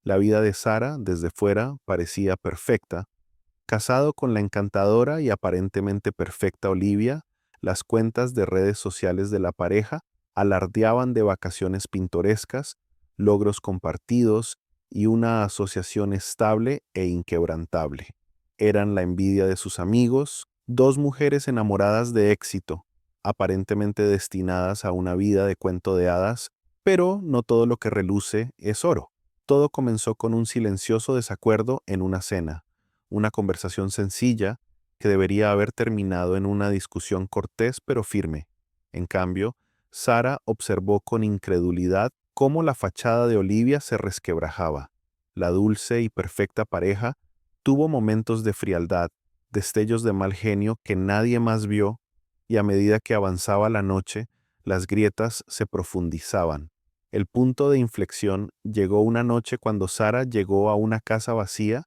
La vida de Sara, desde fuera, parecía perfecta. Casado con la encantadora y aparentemente perfecta Olivia, las cuentas de redes sociales de la pareja alardeaban de vacaciones pintorescas, logros compartidos y una asociación estable e inquebrantable. Eran la envidia de sus amigos, dos mujeres enamoradas de éxito, aparentemente destinadas a una vida de cuento de hadas, pero no todo lo que reluce es oro. Todo comenzó con un silencioso desacuerdo en una cena, una conversación sencilla que debería haber terminado en una discusión cortés pero firme. En cambio, Sara observó con incredulidad cómo la fachada de Olivia se resquebrajaba. La dulce y perfecta pareja tuvo momentos de frialdad, destellos de mal genio que nadie más vio, y a medida que avanzaba la noche, las grietas se profundizaban. El punto de inflexión llegó una noche cuando Sara llegó a una casa vacía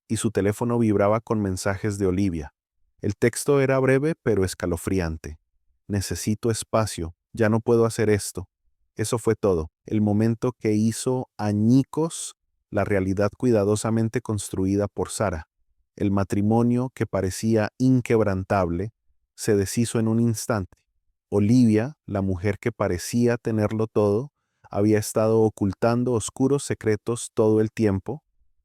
y su teléfono vibraba con mensajes de Olivia. El texto era breve pero escalofriante. Necesito espacio, ya no puedo hacer esto. Eso fue todo, el momento que hizo añicos la realidad cuidadosamente construida por Sara. El matrimonio que parecía inquebrantable se deshizo en un instante. Olivia, la mujer que parecía tenerlo todo, había estado ocultando oscuros secretos todo el tiempo.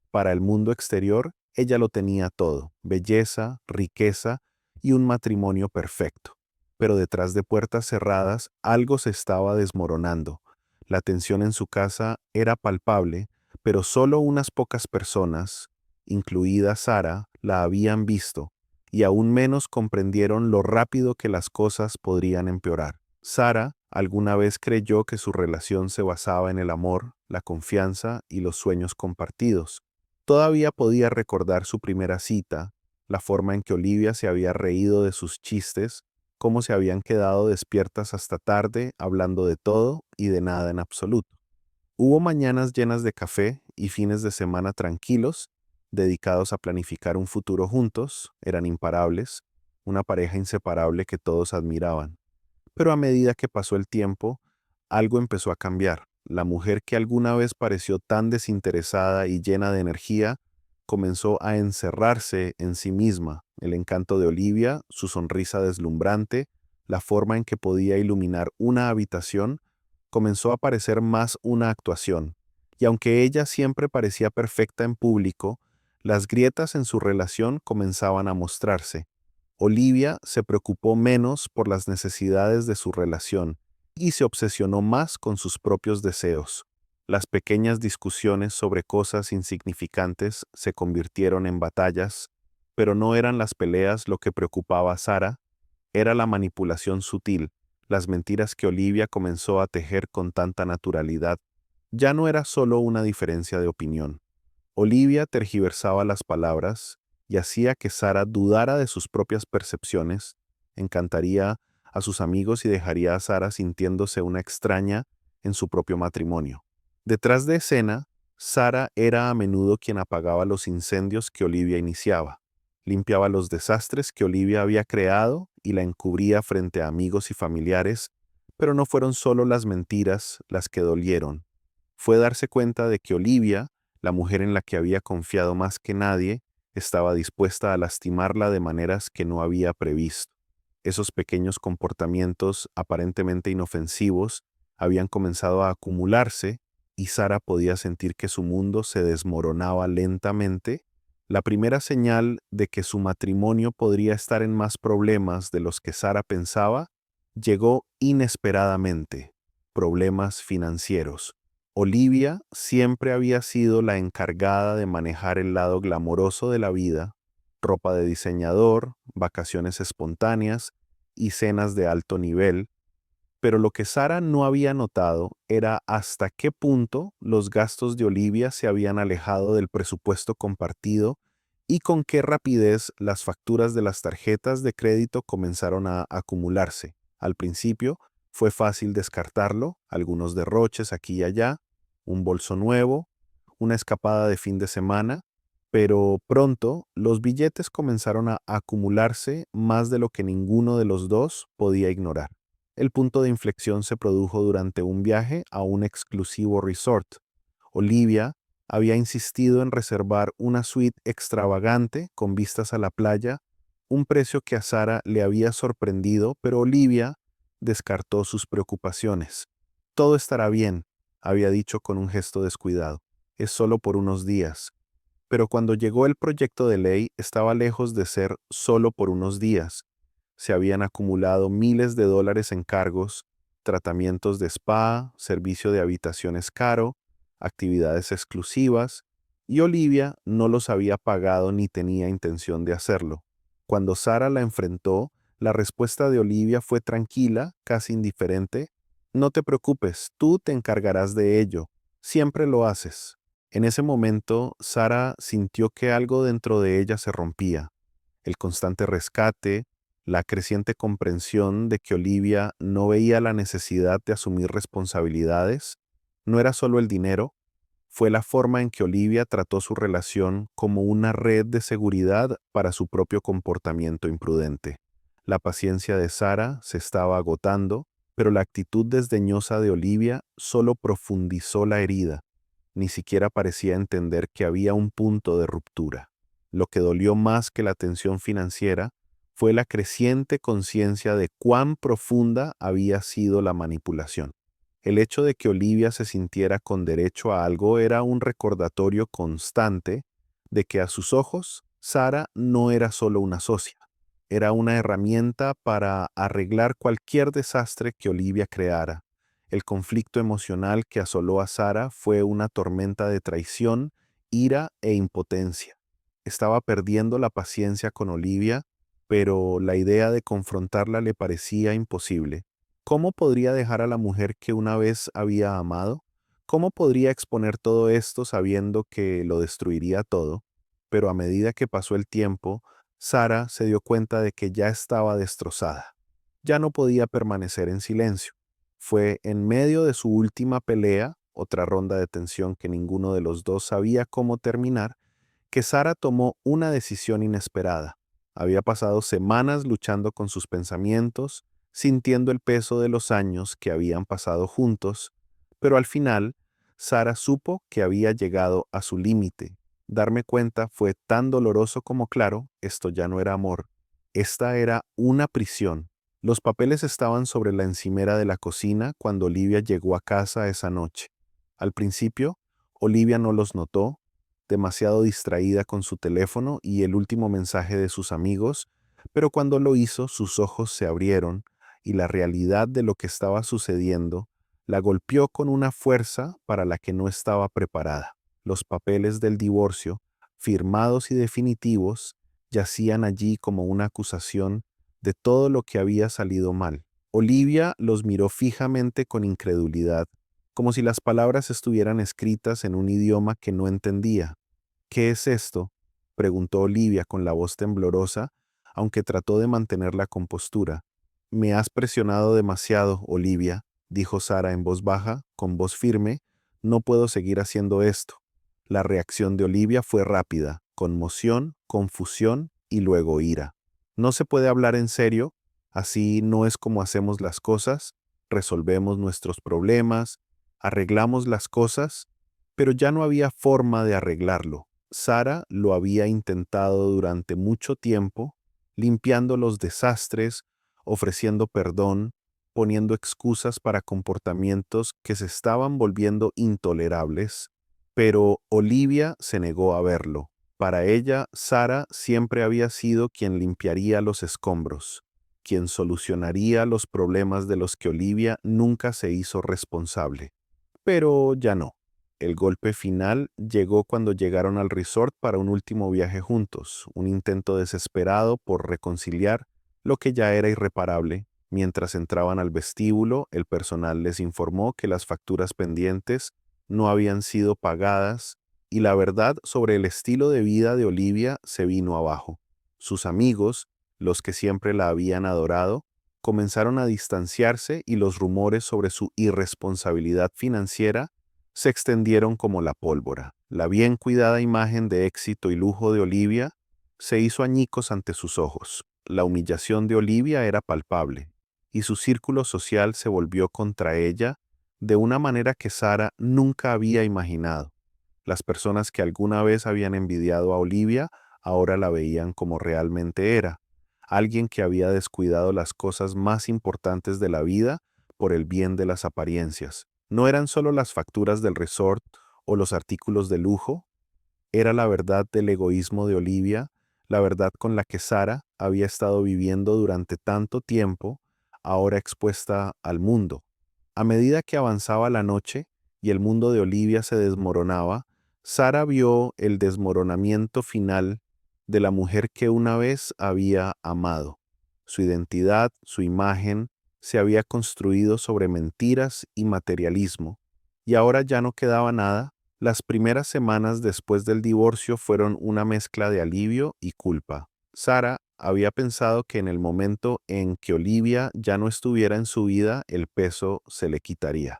Para el mundo exterior, ella lo tenía todo: belleza, riqueza y un matrimonio perfecto. Pero detrás de puertas cerradas, algo se estaba desmoronando. La tensión en su casa era palpable, pero solo unas pocas personas, incluida Sara, la habían visto, y aún menos comprendieron lo rápido que las cosas podrían empeorar. Sara alguna vez creyó que su relación se basaba en el amor, la confianza y los sueños compartidos. Todavía podía recordar su primera cita, la forma en que Olivia se había reído de sus chistes, cómo se habían quedado despiertas hasta tarde hablando de todo y de nada en absoluto. Hubo mañanas llenas de café y fines de semana tranquilos, dedicados a planificar un futuro juntos. Eran imparables, una pareja inseparable que todos admiraban. Pero a medida que pasó el tiempo, algo empezó a cambiar. La mujer que alguna vez pareció tan desinteresada y llena de energía comenzó a encerrarse en sí misma. El encanto de Olivia, su sonrisa deslumbrante, la forma en que podía iluminar una habitación, comenzó a parecer más una actuación. Y aunque ella siempre parecía perfecta en público, las grietas en su relación comenzaban a mostrarse. Olivia se preocupó menos por las necesidades de su relación y se obsesionó más con sus propios deseos. Las pequeñas discusiones sobre cosas insignificantes se convirtieron en batallas, pero no eran las peleas lo que preocupaba a Sara, era la manipulación sutil, las mentiras que Olivia comenzó a tejer con tanta naturalidad. Ya no era solo una diferencia de opinión. Olivia tergiversaba las palabras y hacía que Sara dudara de sus propias percepciones, encantaría a sus amigos y dejaría a Sara sintiéndose una extraña en su propio matrimonio. Detrás de escena, Sara era a menudo quien apagaba los incendios que Olivia iniciaba, limpiaba los desastres que Olivia había creado y la encubría frente a amigos y familiares, pero no fueron solo las mentiras las que dolieron. Fue darse cuenta de que Olivia, la mujer en la que había confiado más que nadie, estaba dispuesta a lastimarla de maneras que no había previsto. Esos pequeños comportamientos aparentemente inofensivos habían comenzado a acumularse y Sara podía sentir que su mundo se desmoronaba lentamente. La primera señal de que su matrimonio podría estar en más problemas de los que Sara pensaba llegó inesperadamente: problemas financieros. Olivia siempre había sido la encargada de manejar el lado glamoroso de la vida: ropa de diseñador, vacaciones espontáneas y cenas de alto nivel, pero lo que Sara no había notado era hasta qué punto los gastos de Olivia se habían alejado del presupuesto compartido y con qué rapidez las facturas de las tarjetas de crédito comenzaron a acumularse. Al principio fue fácil descartarlo: algunos derroches aquí y allá, un bolso nuevo, una escapada de fin de semana, pero pronto los billetes comenzaron a acumularse más de lo que ninguno de los dos podía ignorar. El punto de inflexión se produjo durante un viaje a un exclusivo resort. Olivia Había insistido en reservar una suite extravagante con vistas a la playa, un precio que a Sara le había sorprendido, pero Olivia descartó sus preocupaciones. Todo estará bien, había dicho con un gesto descuidado. Es solo por unos días. Pero cuando llegó el proyecto de ley, estaba lejos de ser solo por unos días. Se habían acumulado miles de dólares en cargos, tratamientos de spa, servicio de habitaciones caro, actividades exclusivas, y Olivia no los había pagado ni tenía intención de hacerlo. Cuando Sara la enfrentó, la respuesta de Olivia fue tranquila, casi indiferente. No te preocupes, tú te encargarás de ello. Siempre lo haces. En ese momento, Sara sintió que algo dentro de ella se rompía. El constante rescate, la creciente comprensión de que Olivia no veía la necesidad de asumir responsabilidades, no era solo el dinero, fue la forma en que Olivia trató su relación como una red de seguridad para su propio comportamiento imprudente. La paciencia de Sara se estaba agotando, pero la actitud desdeñosa de Olivia solo profundizó la herida. Ni siquiera parecía entender que había un punto de ruptura. Lo que dolió más que la tensión financiera fue la creciente conciencia de cuán profunda había sido la manipulación. El hecho de que Olivia se sintiera con derecho a algo era un recordatorio constante de que a sus ojos Sara no era solo una socia, era una herramienta para arreglar cualquier desastre que Olivia creara. El conflicto emocional que asoló a Sara fue una tormenta de traición, ira e impotencia. Estaba perdiendo la paciencia con Olivia, pero la idea de confrontarla le parecía imposible. ¿Cómo podría dejar a la mujer que una vez había amado? ¿Cómo podría exponer todo esto sabiendo que lo destruiría todo? Pero a medida que pasó el tiempo, Sara se dio cuenta de que ya estaba destrozada. Ya no podía permanecer en silencio. Fue en medio de su última pelea, otra ronda de tensión que ninguno de los dos sabía cómo terminar, que Sara tomó una decisión inesperada. Había pasado semanas luchando con sus pensamientos, sintiendo el peso de los años que habían pasado juntos, pero al final, Sara supo que había llegado a su límite. Darme cuenta fue tan doloroso como claro, esto ya no era amor, esta era una prisión. Los papeles estaban sobre la encimera de la cocina cuando Olivia llegó a casa esa noche. Al principio, Olivia no los notó, demasiado distraída con su teléfono y el último mensaje de sus amigos, pero cuando lo hizo sus ojos se abrieron y la realidad de lo que estaba sucediendo la golpeó con una fuerza para la que no estaba preparada. Los papeles del divorcio, firmados y definitivos, yacían allí como una acusación de todo lo que había salido mal. Olivia los miró fijamente con incredulidad, como si las palabras estuvieran escritas en un idioma que no entendía. ¿Qué es esto?, preguntó Olivia con la voz temblorosa, aunque trató de mantener la compostura. Me has presionado demasiado, Olivia, dijo Sara en voz baja, con voz firme. No puedo seguir haciendo esto. La reacción de Olivia fue rápida, conmoción, confusión y luego ira. No se puede hablar en serio, así no es como hacemos las cosas, resolvemos nuestros problemas, arreglamos las cosas, pero ya no había forma de arreglarlo. Sara lo había intentado durante mucho tiempo, limpiando los desastres, ofreciendo perdón, poniendo excusas para comportamientos que se estaban volviendo intolerables, pero Olivia se negó a verlo. Para ella, Sara siempre había sido quien limpiaría los escombros, quien solucionaría los problemas de los que Olivia nunca se hizo responsable. Pero ya no. El golpe final llegó cuando llegaron al resort para un último viaje juntos, un intento desesperado por reconciliar lo que ya era irreparable. Mientras entraban al vestíbulo, el personal les informó que las facturas pendientes no habían sido pagadas y la verdad sobre el estilo de vida de Olivia se vino abajo. Sus amigos, los que siempre la habían adorado, comenzaron a distanciarse y los rumores sobre su irresponsabilidad financiera se extendieron como la pólvora. La bien cuidada imagen de éxito y lujo de Olivia se hizo añicos ante sus ojos. La humillación de Olivia era palpable, y su círculo social se volvió contra ella de una manera que Sara nunca había imaginado. Las personas que alguna vez habían envidiado a Olivia ahora la veían como realmente era, alguien que había descuidado las cosas más importantes de la vida por el bien de las apariencias. No eran solo las facturas del resort o los artículos de lujo, era la verdad del egoísmo de Olivia, la verdad con la que Sara había estado viviendo durante tanto tiempo, ahora expuesta al mundo. A medida que avanzaba la noche y el mundo de Olivia se desmoronaba, Sara vio el desmoronamiento final de la mujer que una vez había amado. Su identidad, su imagen, se había construido sobre mentiras y materialismo, y ahora ya no quedaba nada. Las primeras semanas después del divorcio fueron una mezcla de alivio y culpa. Sara había pensado que en el momento en que Olivia ya no estuviera en su vida, el peso se le quitaría.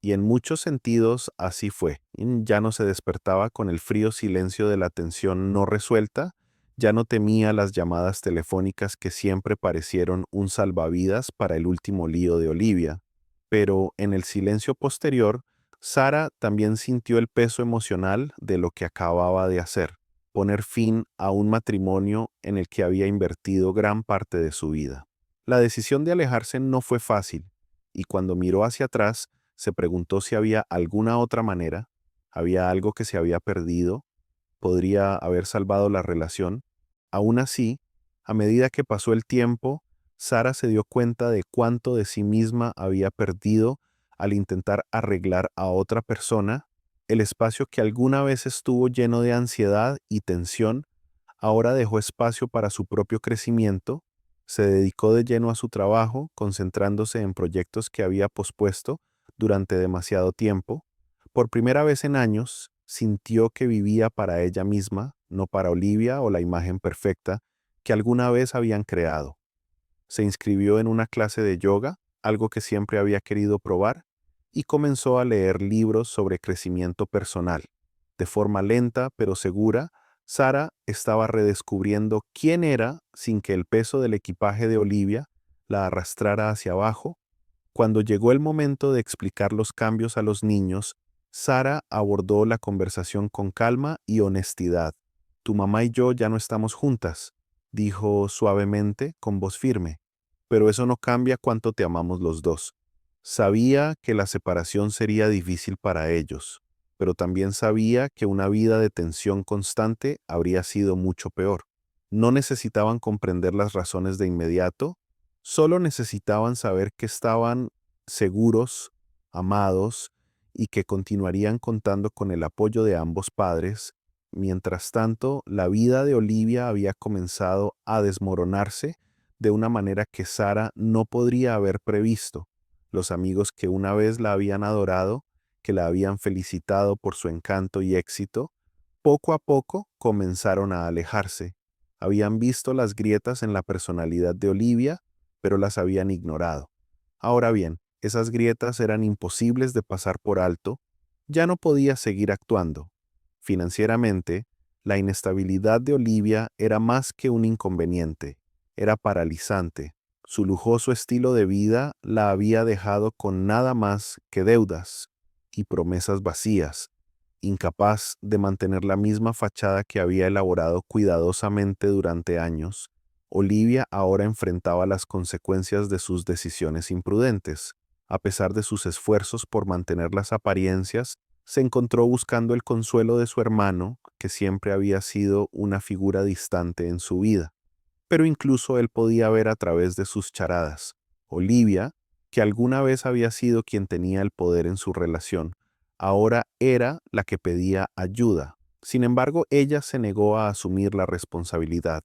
Y en muchos sentidos así fue. Ya no se despertaba con el frío silencio de la tensión no resuelta, ya no temía las llamadas telefónicas que siempre parecieron un salvavidas para el último lío de Olivia. Pero en el silencio posterior, Sara también sintió el peso emocional de lo que acababa de hacer, poner fin a un matrimonio en el que había invertido gran parte de su vida. La decisión de alejarse no fue fácil, y cuando miró hacia atrás, se preguntó si había alguna otra manera, había algo que se había perdido, podría haber salvado la relación. Aún así, a medida que pasó el tiempo, Sara se dio cuenta de cuánto de sí misma había perdido al intentar arreglar a otra persona. El espacio que alguna vez estuvo lleno de ansiedad y tensión, ahora dejó espacio para su propio crecimiento. Se dedicó de lleno a su trabajo, concentrándose en proyectos que había pospuesto durante demasiado tiempo. Por primera vez en años, sintió que vivía para ella misma, no para Olivia o la imagen perfecta que alguna vez habían creado. Se inscribió en una clase de yoga, algo que siempre había querido probar, y comenzó a leer libros sobre crecimiento personal. De forma lenta pero segura, Sara estaba redescubriendo quién era sin que el peso del equipaje de Olivia la arrastrara hacia abajo. Cuando llegó el momento de explicar los cambios a los niños, Sara abordó la conversación con calma y honestidad. Tu mamá y yo ya no estamos juntas, dijo suavemente con voz firme, pero eso no cambia cuánto te amamos los dos. Sabía que la separación sería difícil para ellos, pero también sabía que una vida de tensión constante habría sido mucho peor. No necesitaban comprender las razones de inmediato, solo necesitaban saber que estaban seguros, amados y que continuarían contando con el apoyo de ambos padres. Mientras tanto, la vida de Olivia había comenzado a desmoronarse de una manera que Sara no podría haber previsto. Los amigos que una vez la habían adorado, que la habían felicitado por su encanto y éxito, poco a poco comenzaron a alejarse. Habían visto las grietas en la personalidad de Olivia, pero las habían ignorado. Ahora bien, esas grietas eran imposibles de pasar por alto, ya no podía seguir actuando. Financieramente, la inestabilidad de Olivia era más que un inconveniente, era paralizante. Su lujoso estilo de vida la había dejado con nada más que deudas y promesas vacías, incapaz de mantener la misma fachada que había elaborado cuidadosamente durante años. Olivia ahora enfrentaba las consecuencias de sus decisiones imprudentes. A pesar de sus esfuerzos por mantener las apariencias, se encontró buscando el consuelo de su hermano, que siempre había sido una figura distante en su vida. Pero incluso él podía ver a través de sus charadas. Olivia, que alguna vez había sido quien tenía el poder en su relación, ahora era la que pedía ayuda. Sin embargo, ella se negó a asumir la responsabilidad,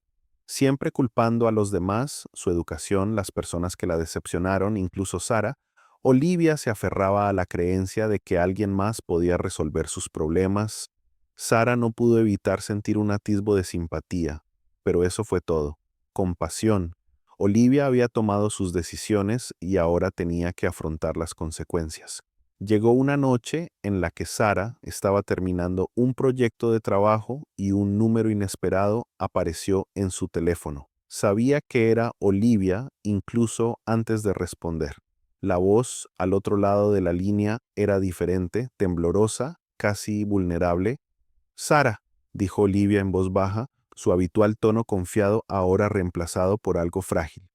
siempre culpando a los demás, su educación, las personas que la decepcionaron, incluso Sara. Olivia se aferraba a la creencia de que alguien más podía resolver sus problemas. Sara no pudo evitar sentir un atisbo de simpatía, pero eso fue todo. Compasión. Olivia había tomado sus decisiones y ahora tenía que afrontar las consecuencias. Llegó una noche en la que Sara estaba terminando un proyecto de trabajo y un número inesperado apareció en su teléfono. Sabía que era Olivia incluso antes de responder. La voz al otro lado de la línea era diferente, temblorosa, casi vulnerable. Sara, dijo Olivia en voz baja, su habitual tono confiado ahora reemplazado por algo frágil.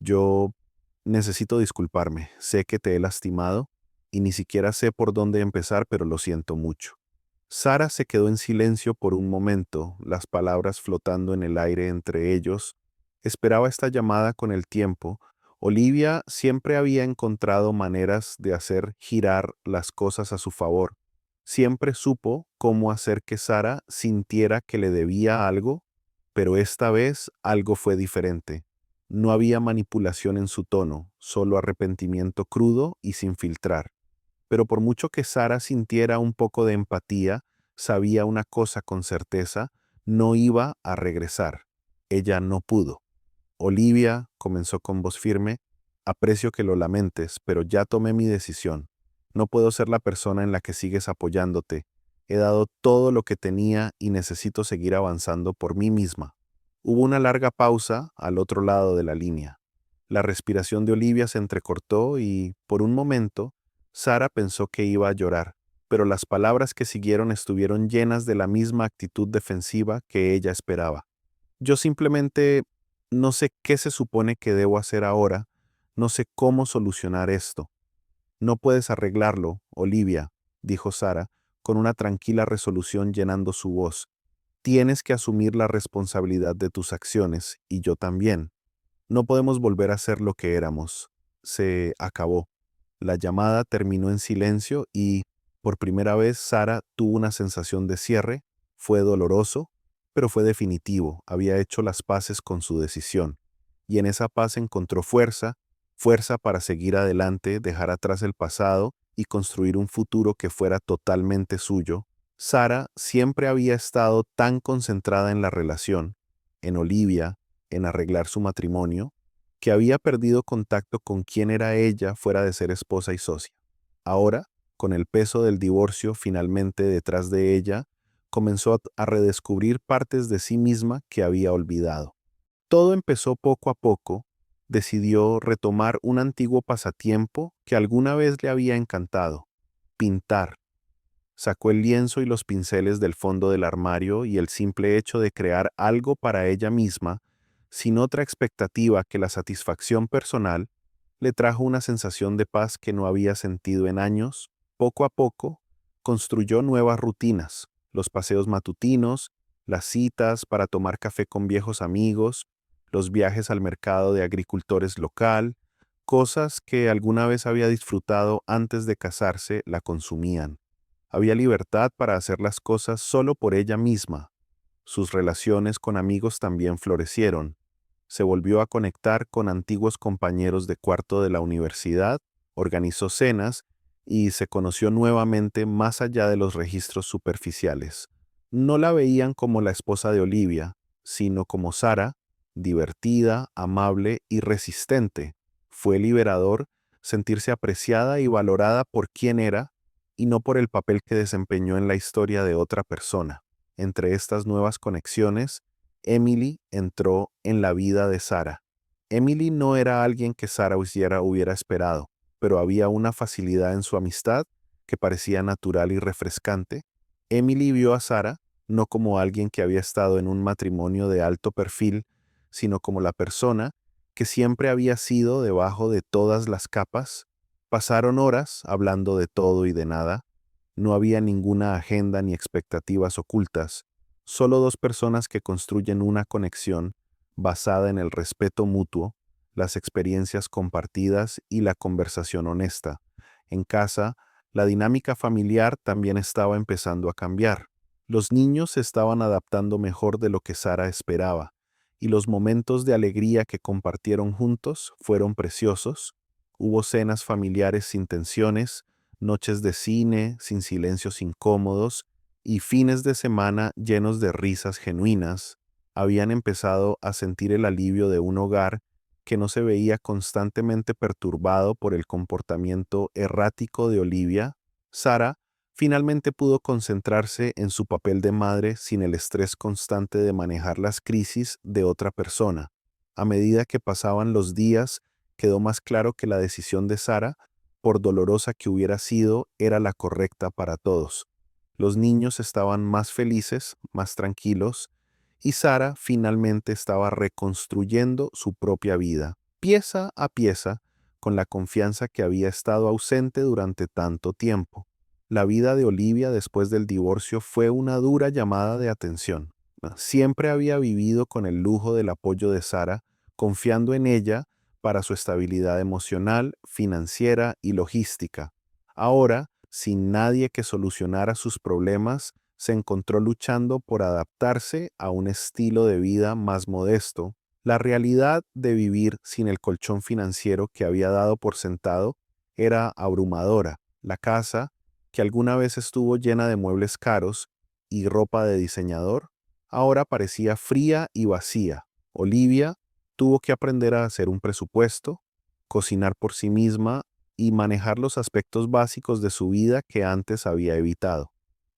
Yo necesito disculparme. Sé que te he lastimado y ni siquiera sé por dónde empezar, pero lo siento mucho. Sara se quedó en silencio por un momento, las palabras flotando en el aire entre ellos. Esperaba esta llamada con el tiempo. Olivia siempre había encontrado maneras de hacer girar las cosas a su favor. Siempre supo cómo hacer que Sara sintiera que le debía algo, pero esta vez algo fue diferente. No había manipulación en su tono, solo arrepentimiento crudo y sin filtrar. Pero por mucho que Sara sintiera un poco de empatía, sabía una cosa con certeza: no iba a regresar. Ella no pudo. Olivia, comenzó con voz firme, aprecio que lo lamentes, pero ya tomé mi decisión. No puedo ser la persona en la que sigues apoyándote. He dado todo lo que tenía y necesito seguir avanzando por mí misma. Hubo una larga pausa al otro lado de la línea. La respiración de Olivia se entrecortó y, por un momento, Sara pensó que iba a llorar, pero las palabras que siguieron estuvieron llenas de la misma actitud defensiva que ella esperaba. Yo simplemente no sé qué se supone que debo hacer ahora, no sé cómo solucionar esto. No puedes arreglarlo, Olivia, dijo Sara, con una tranquila resolución llenando su voz. Tienes que asumir la responsabilidad de tus acciones, y yo también. No podemos volver a ser lo que éramos. Se acabó. La llamada terminó en silencio y, por primera vez, Sara tuvo una sensación de cierre. Fue doloroso, pero fue definitivo. Había hecho las paces con su decisión. Y en esa paz encontró fuerza, fuerza para seguir adelante, dejar atrás el pasado y construir un futuro que fuera totalmente suyo. Sara siempre había estado tan concentrada en la relación, en Olivia, en arreglar su matrimonio, que había perdido contacto con quién era ella fuera de ser esposa y socia. Ahora, con el peso del divorcio finalmente detrás de ella, comenzó a redescubrir partes de sí misma que había olvidado. Todo empezó poco a poco. Decidió retomar un antiguo pasatiempo que alguna vez le había encantado: pintar. Sacó el lienzo y los pinceles del fondo del armario y el simple hecho de crear algo para ella misma, sin otra expectativa que la satisfacción personal, le trajo una sensación de paz que no había sentido en años. Poco a poco, construyó nuevas rutinas: los paseos matutinos, las citas para tomar café con viejos amigos, los viajes al mercado de agricultores local. Cosas que alguna vez había disfrutado antes de casarse la consumían. Había libertad para hacer las cosas solo por ella misma. Sus relaciones con amigos también florecieron. Se volvió a conectar con antiguos compañeros de cuarto de la universidad, organizó cenas y se conoció nuevamente más allá de los registros superficiales. No la veían como la esposa de Olivia, sino como Sara, divertida, amable y resistente. Fue liberador sentirse apreciada y valorada por quien era y no por el papel que desempeñó en la historia de otra persona. Entre estas nuevas conexiones, Emily entró en la vida de Sara. Emily no era alguien que Sara hubiera esperado, pero había una facilidad en su amistad que parecía natural y refrescante. Emily vio a Sara no como alguien que había estado en un matrimonio de alto perfil, sino como la persona que siempre había sido debajo de todas las capas. Pasaron horas hablando de todo y de nada. No había ninguna agenda ni expectativas ocultas, solo dos personas que construyen una conexión basada en el respeto mutuo, las experiencias compartidas y la conversación honesta. En casa, la dinámica familiar también estaba empezando a cambiar. Los niños se estaban adaptando mejor de lo que Sara esperaba, y los momentos de alegría que compartieron juntos fueron preciosos. Hubo cenas familiares sin tensiones, noches de cine sin silencios incómodos y fines de semana llenos de risas genuinas. Habían empezado a sentir el alivio de un hogar que no se veía constantemente perturbado por el comportamiento errático de Olivia. Sara finalmente pudo concentrarse en su papel de madre sin el estrés constante de manejar las crisis de otra persona. A medida que pasaban los días, quedó más claro que la decisión de Sara, por dolorosa que hubiera sido, era la correcta para todos. Los niños estaban más felices, más tranquilos, y Sara finalmente estaba reconstruyendo su propia vida, pieza a pieza, con la confianza que había estado ausente durante tanto tiempo. La vida de Olivia después del divorcio fue una dura llamada de atención. Siempre había vivido con el lujo del apoyo de Sara, confiando en ella para su estabilidad emocional, financiera y logística. Ahora, sin nadie que solucionara sus problemas, se encontró luchando por adaptarse a un estilo de vida más modesto. La realidad de vivir sin el colchón financiero que había dado por sentado era abrumadora. La casa, que alguna vez estuvo llena de muebles caros y ropa de diseñador, ahora parecía fría y vacía. Olivia tuvo que aprender a hacer un presupuesto, cocinar por sí misma y manejar los aspectos básicos de su vida que antes había evitado.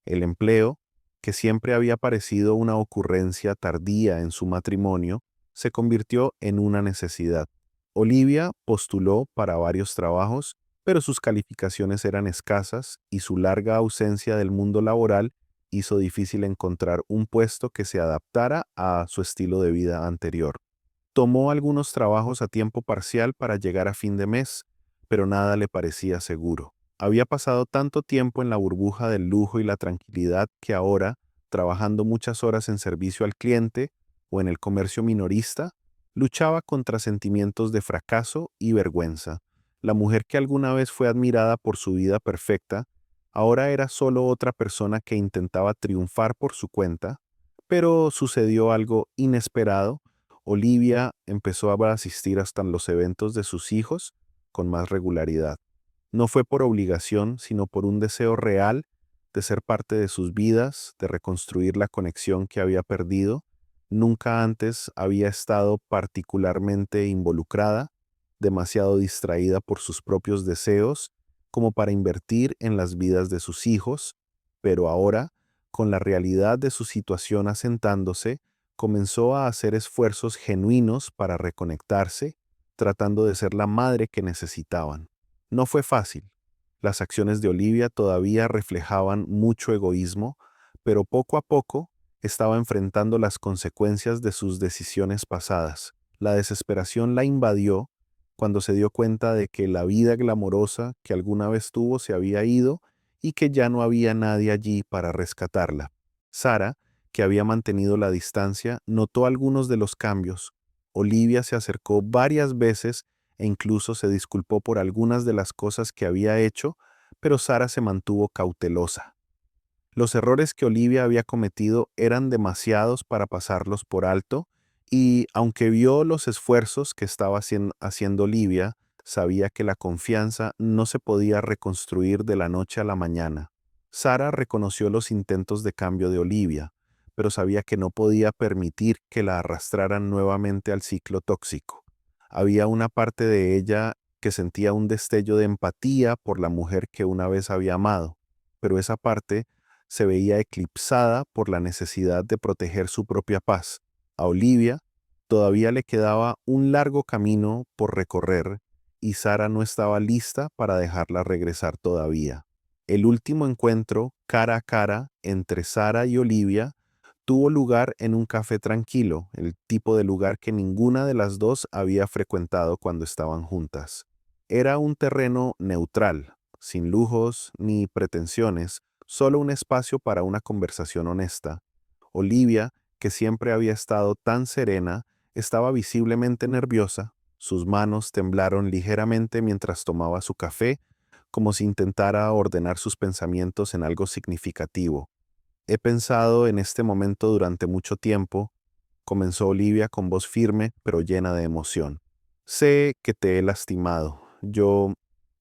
El empleo, que siempre había parecido una ocurrencia tardía en su matrimonio, se convirtió en una necesidad. Olivia postuló para varios trabajos, pero sus calificaciones eran escasas y su larga ausencia del mundo laboral hizo difícil encontrar un puesto que se adaptara a su estilo de vida anterior. Tomó algunos trabajos a tiempo parcial para llegar a fin de mes, pero nada le parecía seguro. Había pasado tanto tiempo en la burbuja del lujo y la tranquilidad que ahora, trabajando muchas horas en servicio al cliente o en el comercio minorista, luchaba contra sentimientos de fracaso y vergüenza. La mujer que alguna vez fue admirada por su vida perfecta, ahora era solo otra persona que intentaba triunfar por su cuenta, pero sucedió algo inesperado. Olivia empezó a asistir hasta los eventos de sus hijos con más regularidad. No fue por obligación, sino por un deseo real de ser parte de sus vidas, de reconstruir la conexión que había perdido. Nunca antes había estado particularmente involucrada, demasiado distraída por sus propios deseos, como para invertir en las vidas de sus hijos, pero ahora, con la realidad de su situación asentándose, comenzó a hacer esfuerzos genuinos para reconectarse, tratando de ser la madre que necesitaban. No fue fácil. Las acciones de Olivia todavía reflejaban mucho egoísmo, pero poco a poco estaba enfrentando las consecuencias de sus decisiones pasadas. La desesperación la invadió cuando se dio cuenta de que la vida glamorosa que alguna vez tuvo se había ido y que ya no había nadie allí para rescatarla. Sara, que había mantenido la distancia, notó algunos de los cambios. Olivia se acercó varias veces e incluso se disculpó por algunas de las cosas que había hecho, pero Sara se mantuvo cautelosa. Los errores que Olivia había cometido eran demasiados para pasarlos por alto, y aunque vio los esfuerzos que estaba haciendo Olivia, sabía que la confianza no se podía reconstruir de la noche a la mañana. Sara reconoció los intentos de cambio de Olivia, pero sabía que no podía permitir que la arrastraran nuevamente al ciclo tóxico. Había una parte de ella que sentía un destello de empatía por la mujer que una vez había amado, pero esa parte se veía eclipsada por la necesidad de proteger su propia paz. A Olivia todavía le quedaba un largo camino por recorrer y Sara no estaba lista para dejarla regresar todavía. El último encuentro cara a cara entre Sara y Olivia tuvo lugar en un café tranquilo, el tipo de lugar que ninguna de las dos había frecuentado cuando estaban juntas. Era un terreno neutral, sin lujos ni pretensiones, solo un espacio para una conversación honesta. Olivia, que siempre había estado tan serena, estaba visiblemente nerviosa. Sus manos temblaron ligeramente mientras tomaba su café, como si intentara ordenar sus pensamientos en algo significativo. He pensado en este momento durante mucho tiempo, comenzó Olivia con voz firme pero llena de emoción. Sé que te he lastimado. Yo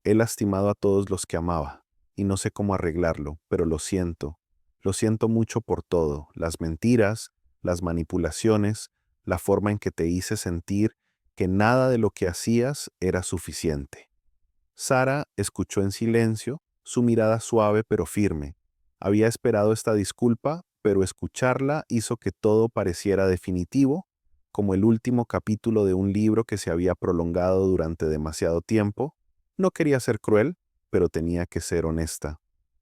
he lastimado a todos los que amaba y no sé cómo arreglarlo, pero lo siento. Lo siento mucho por todo, las mentiras, las manipulaciones, la forma en que te hice sentir que nada de lo que hacías era suficiente. Sara escuchó en silencio, su mirada suave pero firme. Había esperado esta disculpa, pero escucharla hizo que todo pareciera definitivo, como el último capítulo de un libro que se había prolongado durante demasiado tiempo. No quería ser cruel, pero tenía que ser honesta.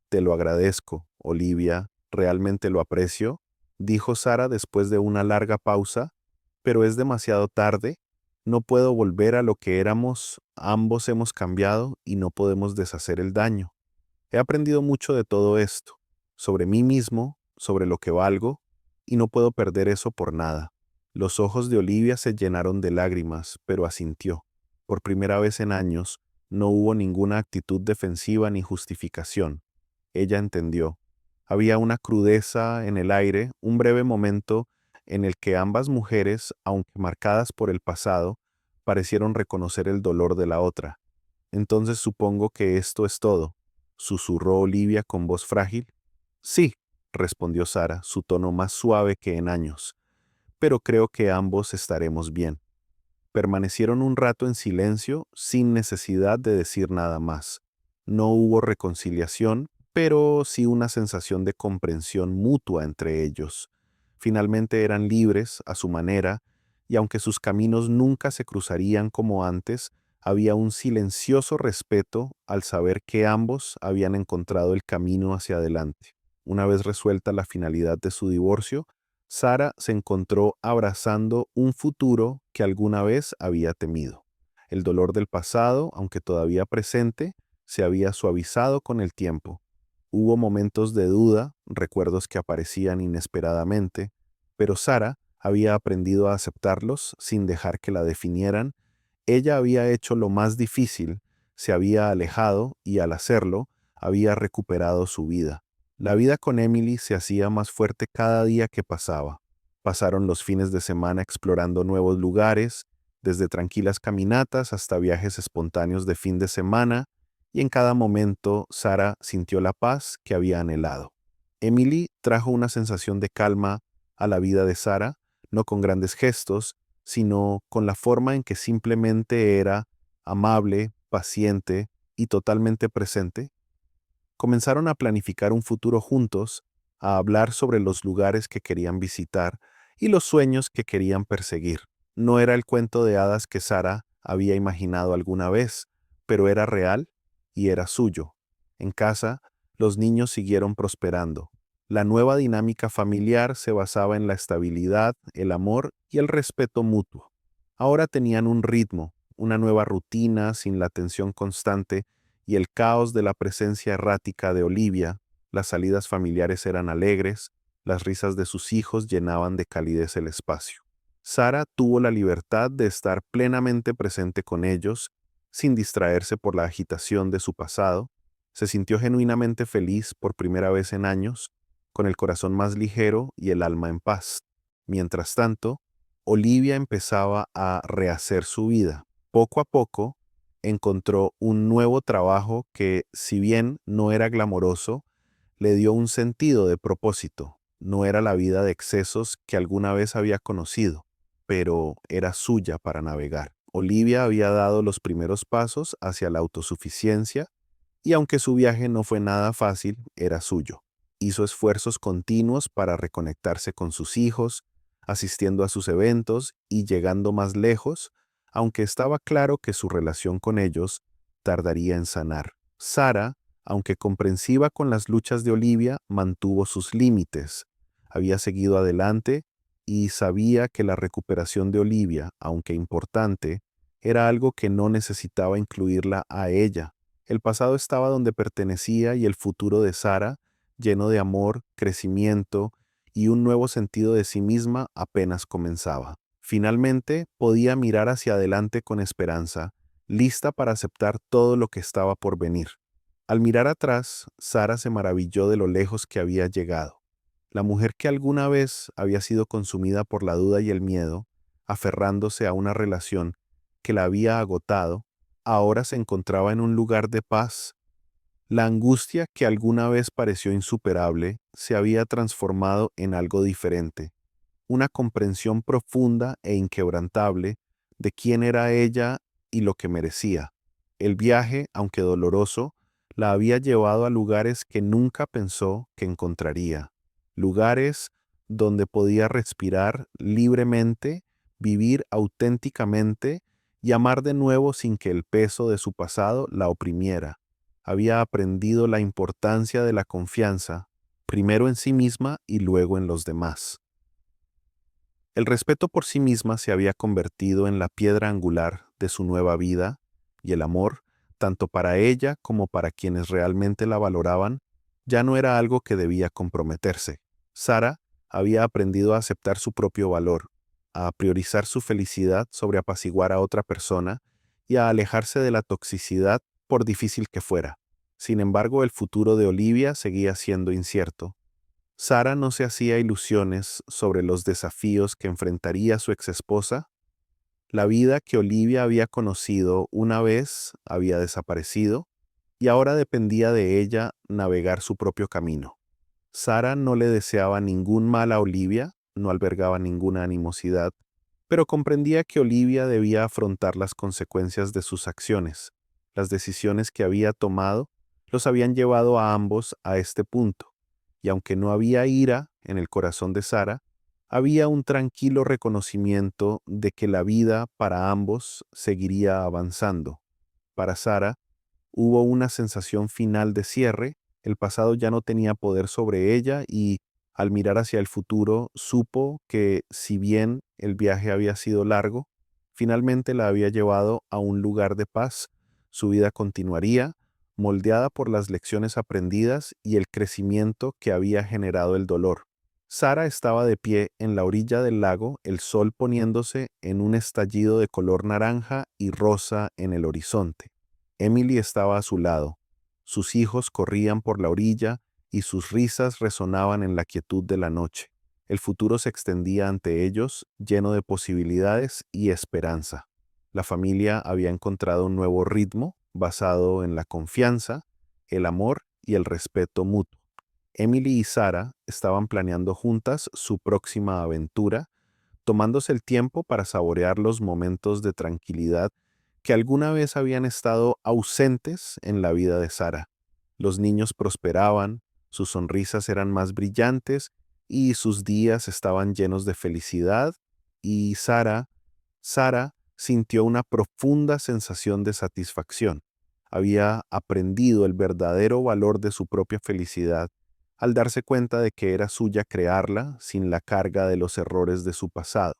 Te lo agradezco, Olivia, realmente lo aprecio, dijo Sara después de una larga pausa, pero es demasiado tarde. No puedo volver a lo que éramos, ambos hemos cambiado y no podemos deshacer el daño. He aprendido mucho de todo esto, sobre mí mismo, sobre lo que valgo, y no puedo perder eso por nada. Los ojos de Olivia se llenaron de lágrimas, pero asintió. Por primera vez en años, no hubo ninguna actitud defensiva ni justificación. Ella entendió. Había una crudeza en el aire, un breve momento en el que ambas mujeres, aunque marcadas por el pasado, parecieron reconocer el dolor de la otra. Entonces supongo que esto es todo, susurró Olivia con voz frágil. Sí, respondió Sara, su tono más suave que en años, pero creo que ambos estaremos bien. Permanecieron un rato en silencio, sin necesidad de decir nada más. No hubo reconciliación, pero sí una sensación de comprensión mutua entre ellos. Finalmente eran libres, a su manera, y aunque sus caminos nunca se cruzarían como antes, había un silencioso respeto al saber que ambos habían encontrado el camino hacia adelante. Una vez resuelta la finalidad de su divorcio, Sara se encontró abrazando un futuro que alguna vez había temido. El dolor del pasado, aunque todavía presente, se había suavizado con el tiempo. Hubo momentos de duda, recuerdos que aparecían inesperadamente, pero Sara había aprendido a aceptarlos sin dejar que la definieran. Ella había hecho lo más difícil, se había alejado y al hacerlo, había recuperado su vida. La vida con Emily se hacía más fuerte cada día que pasaba. Pasaron los fines de semana explorando nuevos lugares, desde tranquilas caminatas hasta viajes espontáneos de fin de semana, y en cada momento Sara sintió la paz que había anhelado. Emily trajo una sensación de calma a la vida de Sara, no con grandes gestos, sino con la forma en que simplemente era amable, paciente y totalmente presente. Comenzaron a planificar un futuro juntos, a hablar sobre los lugares que querían visitar y los sueños que querían perseguir. No era el cuento de hadas que Sara había imaginado alguna vez, pero era real y era suyo. En casa, los niños siguieron prosperando. La nueva dinámica familiar se basaba en la estabilidad, el amor y el respeto mutuo. Ahora tenían un ritmo, una nueva rutina sin la tensión constante y el caos de la presencia errática de Olivia. Las salidas familiares eran alegres, las risas de sus hijos llenaban de calidez el espacio. Sara tuvo la libertad de estar plenamente presente con ellos, sin distraerse por la agitación de su pasado. Se sintió genuinamente feliz por primera vez en años, con el corazón más ligero y el alma en paz. Mientras tanto, Olivia empezaba a rehacer su vida. Poco a poco, encontró un nuevo trabajo que, si bien no era glamoroso, le dio un sentido de propósito. No era la vida de excesos que alguna vez había conocido, pero era suya para navegar. Olivia había dado los primeros pasos hacia la autosuficiencia y aunque su viaje no fue nada fácil, era suyo. Hizo esfuerzos continuos para reconectarse con sus hijos, asistiendo a sus eventos y llegando más lejos, aunque estaba claro que su relación con ellos tardaría en sanar. Sara, aunque comprensiva con las luchas de Olivia, mantuvo sus límites. Había seguido adelante y sabía que la recuperación de Olivia, aunque importante, era algo que no necesitaba incluirla a ella. El pasado estaba donde pertenecía y el futuro de Sara, lleno de amor, crecimiento y un nuevo sentido de sí misma, apenas comenzaba. Finalmente podía mirar hacia adelante con esperanza, lista para aceptar todo lo que estaba por venir. Al mirar atrás, Sara se maravilló de lo lejos que había llegado. La mujer que alguna vez había sido consumida por la duda y el miedo, aferrándose a una relación que la había agotado, ahora se encontraba en un lugar de paz. La angustia que alguna vez pareció insuperable se había transformado en algo diferente, una comprensión profunda e inquebrantable de quién era ella y lo que merecía. El viaje, aunque doloroso, la había llevado a lugares que nunca pensó que encontraría, lugares donde podía respirar libremente, vivir auténticamente y amar de nuevo sin que el peso de su pasado la oprimiera. Había aprendido la importancia de la confianza, primero en sí misma y luego en los demás. El respeto por sí misma se había convertido en la piedra angular de su nueva vida, y el amor, tanto para ella como para quienes realmente la valoraban, ya no era algo que debía comprometerse. Sara había aprendido a aceptar su propio valor, a priorizar su felicidad sobre apaciguar a otra persona y a alejarse de la toxicidad por difícil que fuera. Sin embargo, el futuro de Olivia seguía siendo incierto. Sara no se hacía ilusiones sobre los desafíos que enfrentaría su exesposa. La vida que Olivia había conocido una vez había desaparecido y ahora dependía de ella navegar su propio camino. Sara no le deseaba ningún mal a Olivia, no albergaba ninguna animosidad, pero comprendía que Olivia debía afrontar las consecuencias de sus acciones. Las decisiones que había tomado los habían llevado a ambos a este punto, y aunque no había ira en el corazón de Sara, había un tranquilo reconocimiento de que la vida para ambos seguiría avanzando. Para Sara, hubo una sensación final de cierre, el pasado ya no tenía poder sobre ella y, al mirar hacia el futuro, supo que, si bien el viaje había sido largo, finalmente la había llevado a un lugar de paz. Su vida continuaría, moldeada por las lecciones aprendidas y el crecimiento que había generado el dolor. Sara estaba de pie en la orilla del lago, el sol poniéndose en un estallido de color naranja y rosa en el horizonte. Emily estaba a su lado. Sus hijos corrían por la orilla y sus risas resonaban en la quietud de la noche. El futuro se extendía ante ellos, lleno de posibilidades y esperanza. La familia había encontrado un nuevo ritmo basado en la confianza, el amor y el respeto mutuo. Emily y Sara estaban planeando juntas su próxima aventura, tomándose el tiempo para saborear los momentos de tranquilidad que alguna vez habían estado ausentes en la vida de Sara. Los niños prosperaban, sus sonrisas eran más brillantes y sus días estaban llenos de felicidad, y Sara sintió una profunda sensación de satisfacción. Había aprendido el verdadero valor de su propia felicidad al darse cuenta de que era suya crearla sin la carga de los errores de su pasado.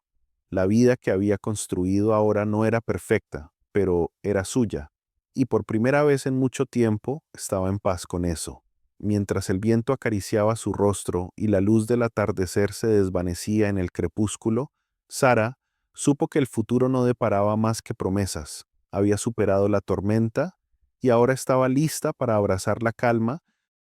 La vida que había construido ahora no era perfecta, pero era suya, y por primera vez en mucho tiempo estaba en paz con eso. Mientras el viento acariciaba su rostro y la luz del atardecer se desvanecía en el crepúsculo, Sara supo que el futuro no deparaba más que promesas. Había superado la tormenta y ahora estaba lista para abrazar la calma